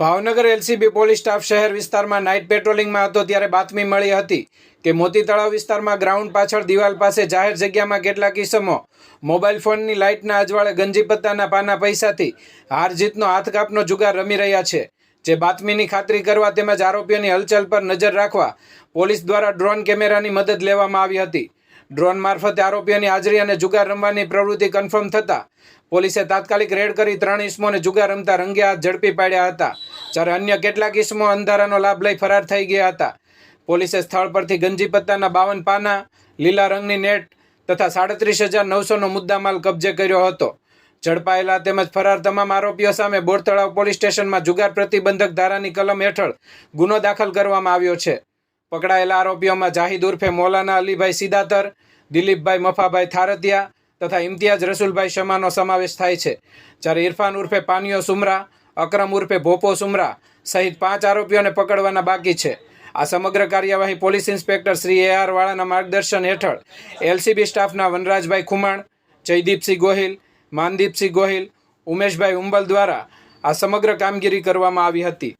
Bhavnagar LCB police staff શહેર વિસ્તારમાં night પેટ્રોલિંગમાં હતો ત્યારે બાતમી મળી હતી કે મોતી તળાવ વિસ્તારમાં ગ્રાઉન્ડ પાછળ દિવાલ પાસે જાહેર જગ્યામાં કેટલાક ઈસમો મોબાઈલ ફોનની લાઇટના અજવાળે ગંજી પત્તાના પાના પૈસાથી હાર જીતનો હાથકાપનો જુગાર રમી રહ્યા છે। જે બાતમીની ખાતરી કરવા તેમજ આરોપીઓની હલચલ પર નજર રાખવા પોલીસ દ્વારા ડ્રોન કેમેરાની મદદ લેવામાં આવી હતી। ડ્રોન મારફતે આરોપીઓની હાજરી અને જુગાર રમવાની પ્રવૃત્તિ કન્ફર્મ થતાં પોલીસે તાત્કાલિક રેડ કરી 3 ઈસમોને જુગાર રમતા રંગે હાથ ઝડપી પાડ્યા હતા, જ્યારે અન્ય કેટલાક ઈસમો અંધારાનો લાભ લઈ ફરાર થઈ ગયા હતા। પોલીસે સ્થળ પરથી ગંજી પત્તાના 52 પાના, લીલા રંગની નેટ તથા 37,900નો મુદ્દામાલ કબજે કર્યો હતો। ઝડપાયેલા તેમજ ફરાર તમામ આરોપીઓ સામે બોરતળાવ પોલીસ સ્ટેશનમાં જુગાર પ્રતિબંધક ધારાની કલમ હેઠળ ગુનો દાખલ કરવામાં આવ્યો છે। પકડાયેલા આરોપીઓમાં જાહિદ ઉર્ફે મૌલાના અલીભાઈ સિદાતર, દિલીપભાઈ મફાભાઈ થારતિયા તથા ઇમ્તિયાઝ રસુલભાઈ શમાનો સમાવેશ થાય છે, જ્યારે ઇરફાન ઉર્ફે પાનિયો સુમરા, અકરમ ઉર્ફે ભોપો સુમરા સહિત 5 આરોપીઓને પકડવાના બાકી છે। આ સમગ્ર કાર્યવાહી પોલીસ ઇન્સ્પેક્ટર શ્રી AR વાળાના માર્ગદર્શન હેઠળ એલસીબી સ્ટાફના વનરાજભાઈ ખુમાણ, જયદીપસિંહ ગોહિલ, માનદીપસિંહ ગોહિલ, ઉમેશભાઈ ઉંબલ દ્વારા આ સમગ્ર કામગીરી કરવામાં આવી હતી।